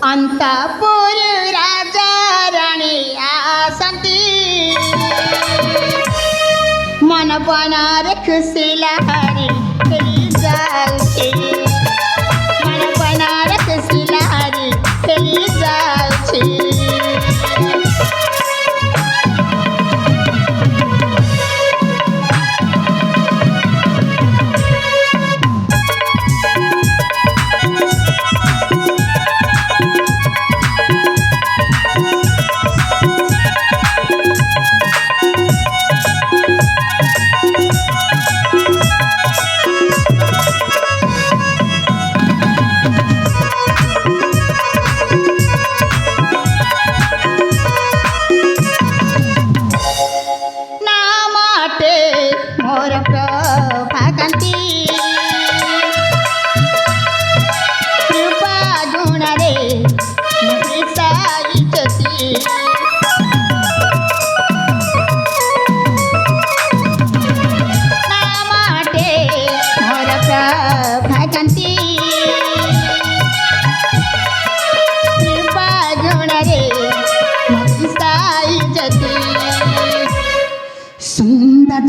अंतपुर राजा राणी आसती मन बनार खुशी लहरी खेली जाऊँ मन बनार खुशी लहरी खेली जाऊँ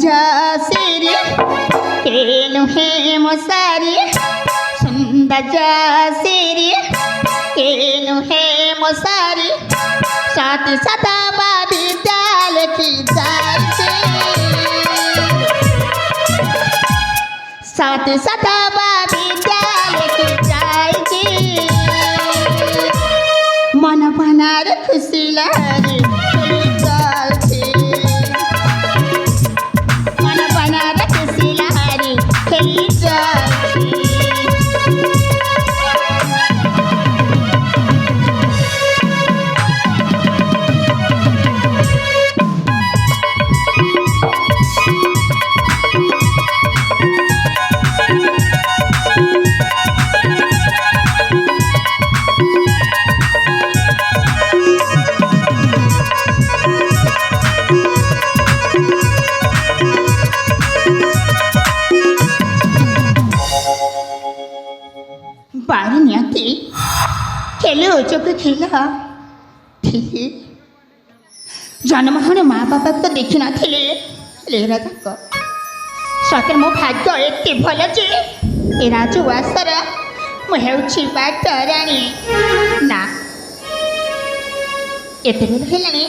जासिरी केलु है मोसारी सुंदर जासिरी केलु है मोसारी साथी सदा बाबी डाल की जाए साथी सदा बाबी डाल की जाए मन बनार खुशी लहरी खेले चोक खेला जन्म हणे माँ बापा तो देखी नी राजा सतरे मो भाग्य एत भल जे ए राजवासर मुझे बाटराणी ना एत बेल है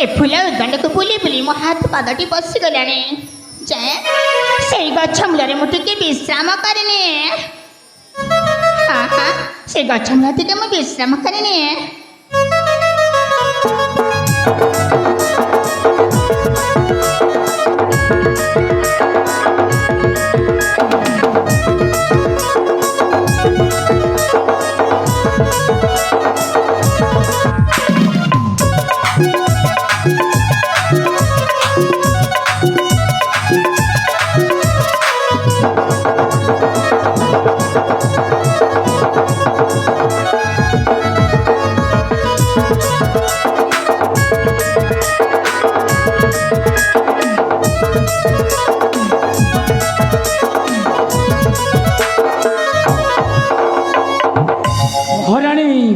ए फूल उदंड को बुली बुली मो हाथ पादटी बसीगला जाए से गछ मूल मुझे विश्राम करने हाँ हाँ से गछ मूल टे मुझे विश्राम करने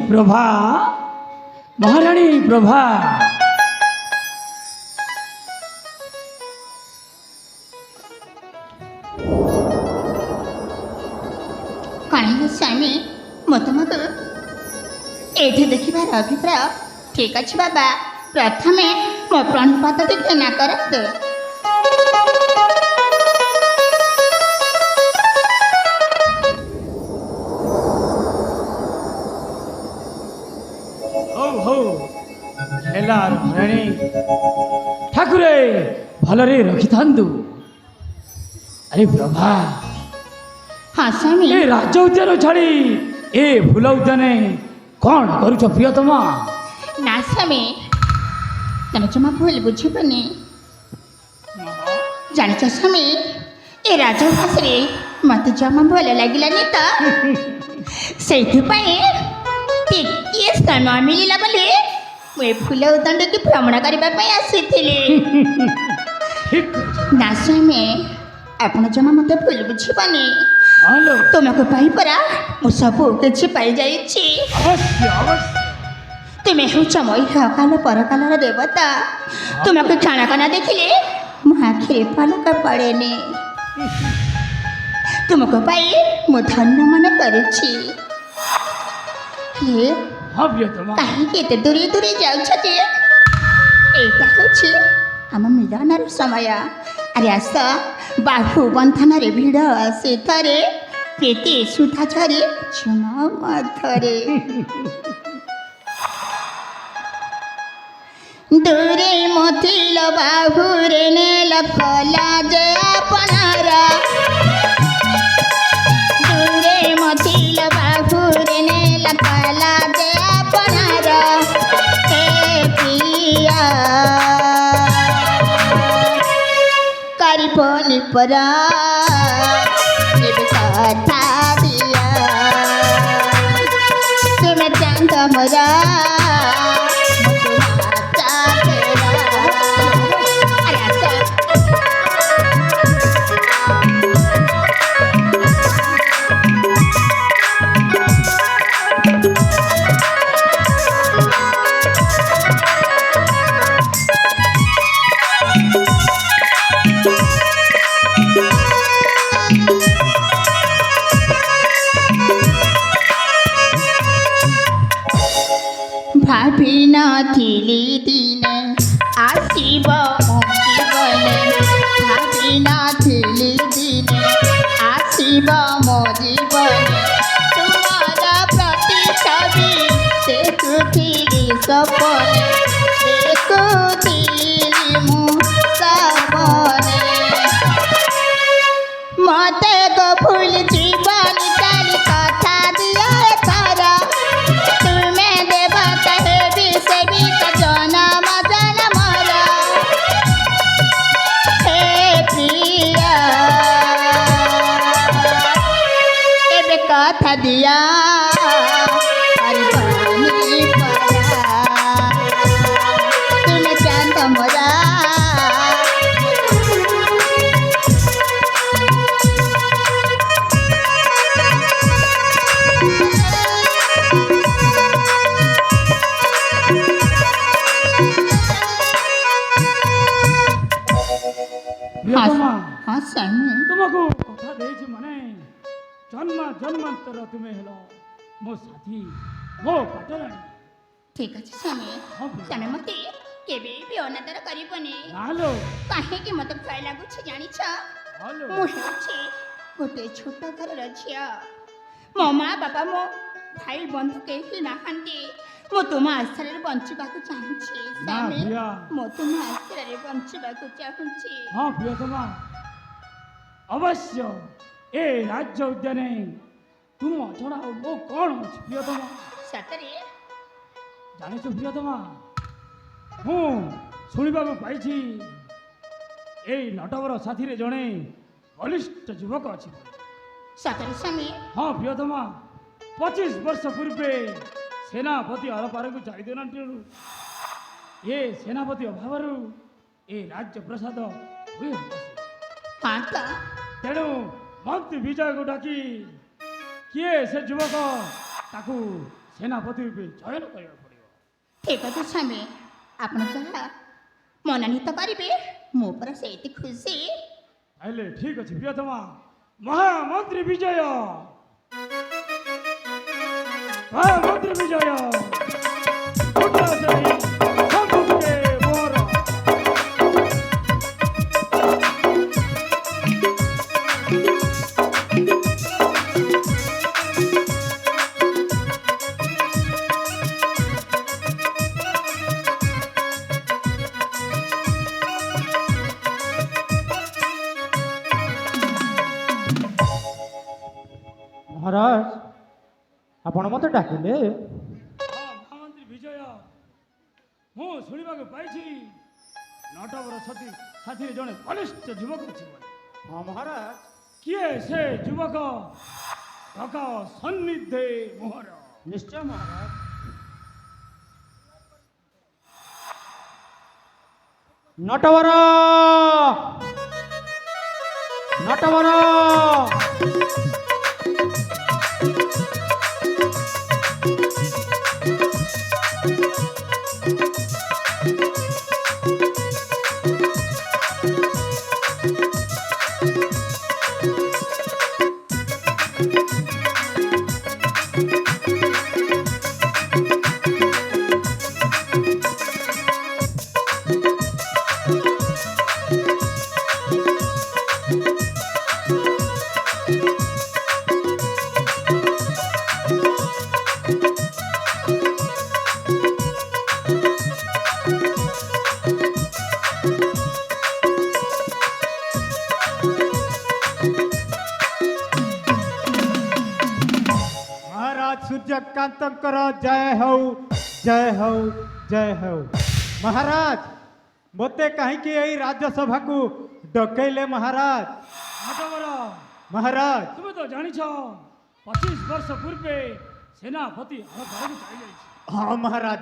प्रभा महारानी प्रभा कहीं स्वामी मत मत ये देखार अभिप्राय ठीक अच्छे बाबा प्रथम मो प्रणिपात टे ना कर ठाकुरे भलरे रखी था अरे प्रभा हाँ स्वामी ए राज उद्यान छाड़ी ए फूल उद्यान कौन करुच प्रियतमा ना स्वामी तुम जमा भूल बुझीबनी जानिच स्वामी ए राजवास मत जमा भल लगिलानी तो से टिके समय मिलला बोले मुझे फूल उदंड की भ्रमण करने आसी ना स्वामी आप जमा मत भूल बुझीबनी ହ୍ୟାଲୋ ତୁମକୁ ପାଇ ପରା ମୁଁ ସବୁ କିଛି ପାଇଯାଇଛି। ଅବଶ୍ୟ ଅବଶ୍ୟ ତୁମେ ହେଉଛ ମହିଷ ଅକାଳ ପରକାଳର ଦେବତା। ତୁମକୁ କ୍ଷଣକଣା ଦେଖିଲେ ମୋ ଆଖିରେ ପଲକ ପଡ଼େନି। ତୁମକୁ ପାଇ ମୁଁ ଧନ୍ୟ ମନେ କରୁଛି। ହେ ହଁ ପ୍ରିୟତମା କାହିଁକି ଏତେ ଦୂରେ ଦୂରେ ଯାଉଛ ଯେ? ଏଇଟା ହେଉଛି ଆମ ମିଳନର ସମୟ। ଆରେ ଆସ ବାହୁ ବନ୍ଧନରେ ଭିଡ଼ ଶୀତରେ ପ୍ରୀତି ସୁଧା ଝରେ ଝୁମ ମଧ୍ୟରେ। ଦୂରେ ମଥିଲ ବାହୁରେ ନେଲ କଲା ଯେ ଆପଣାର। ଦୂରେ ମଥିଲ ବାହୁରେ ନେଲ କଲା ଯେ ଆପଣାର। ହେ ପ୍ରିୟା କରିବନି ପରା ଏବେ କଥା ଦିଆ। ତୁମେ ଚାନ୍ଦ ମରା ଭାବି ନଥିଲି ଦିନେ ଆସିବ ମୋ ଜୀବନେ। ଭାବି ନଥିଲି ଦିନେ ଆସିବ ମୋ ଜୀବନେ। ତୁମର ପ୍ରତିଛବି ଦେଖୁଥିଲି ସପନେ। ଦେଖୁଥିଲି ମୁଁ ସପନେ। ମତେ ଗୋ ଭୁଲ ଜୀବନ ଚାଲି କଥା ଦିଅ ଏଥର। ତୁମେ ଦେବତା ହେବି ସେବିକା ଜନମ ଜନମର। ହେ ପ୍ରିୟା ଏବେ କଥା ଦିଆ କରିବନି ପରା। ତୁମେ ଚାନ୍ଦ ମରା ପ୍ରିୟତମା ହଁ ସ୍ୱାମୀ। ତୁମକୁ କଥା ଦେଇଛି ମାନେ ଜନ୍ମ ଜନ୍ମାନ୍ତର ତୁମେ ହେଲ ମୋ ସାଥୀ ମୋ ପାଟରାଣୀ। ଠିକ୍ ଅଛି ସ୍ୱାମୀ। ହଁ ପ୍ରିୟ। ସ୍ୱାମୀ ମୋତେ କେବେ ବି ଅନାଦର କରିବନି। ହ୍ୟାଲୋ କାହିଁକି ମୋତେ ଭୟ ଲାଗୁଛି ଜାଣିଛ? ହ୍ୟାଲୋ ମୁଁ ହେଉଛି ଗୋଟେ ଛୋଟ ଘରର ଝିଅ। ମୋ ମା ବାପା ମୋ ଭାଇ ବନ୍ଧୁ କେହି ନାହାନ୍ତି। ମୁଁ ତୁମ ଆଶ୍ରୟରେ ବଞ୍ଚିବାକୁ ଚାହୁଁଛି ନା ସ୍ୱାମୀ। ପ୍ରିୟା ମୁଁ ତୁମ ଆଶ୍ରୟରେ ବଞ୍ଚିବାକୁ ଚାହୁଁଛି। ହଁ ପ୍ରିୟତମା ଅବଶ୍ୟ ଏ ରାଜ୍ୟ ଉଦ୍ୟାନେ ତୁମ ଛଡ଼ା ଆଉ ମୋ କ'ଣ ଅଛି ପ୍ରିୟତମା? ସତରେ ଜାଣିଛୁ ପ୍ରିୟତମା ମୁଁ ଶୁଣିବାକୁ ପାଇଛି ଏଇ ନଟବର ସାଥିରେ ଜଣେ ବଳିଷ୍ଠ ଯୁବକ ଅଛି। ସତରେ ସ୍ୱାମୀ। ହଁ ପ୍ରିୟତମା 25 ବର୍ଷ ପୂର୍ବେ ସେନାପତି ଅରପାରକୁ ଚାଲିଦେନାଟିରୁ ଏ ସେନାପତି ଅଭାବରୁ ଏ ରାଜ୍ୟ ପ୍ରସାଦ ହୁଏ ବସେ। ହଁ ତ ତେଣୁ ମନ୍ତ୍ରୀ ବିଜୟକୁ ଡାକି କିଏ ସେ ଯୁବକ ତାକୁ ସେନାପତି ରୂପେ ଚୟନ କରିବାକୁ ପଡ଼ିବ। ଠିକ୍ ଅଛି ସ୍ୱାମୀ। ଆପଣ ଯାହା ମନୋନୀତ କରିବେ ମୁଁ ପରା ସେଇଠି ଖୁସି। ତାହେଲେ ଠିକ୍ ଅଛି ପ୍ରିୟତମା ମହାମନ୍ତ୍ରୀ ବିଜୟ ମହାମନ୍ତ୍ରୀ ବିଜୟ ସମ୍ମୁଖରେ ମୋର ମହାରାଜ ଆପଣ ମୋତେ ଡାକିଲେ? ମହାମନ୍ତ୍ରୀ ବିଜୟ ମୁଁ ଶୁଣିବାକୁ ପାଇଛି ନଟବର ସାଥିରେ ଜଣେ ବଳିଷ୍ଠ ଯୁବକ ଅଛି ବୋଲି। ହଁ ମହାରାଜ। କିଏ ସେ ଯୁବକ? ଟକା ସନ୍ନିଧେ ମୋହର। ନିଶ୍ଚୟ ମହାରାଜ। ନଟବର ନଟବର महाराज सूर्यकांतकर जय हो जय हो जय हो। महाराज मते कहीं यही राज्यसभा को डकैले महाराज। नटवर महाराज तुम तो जानी 25 वर्ष पूर्वे सेनापति हम घर को चली हाँ महाराज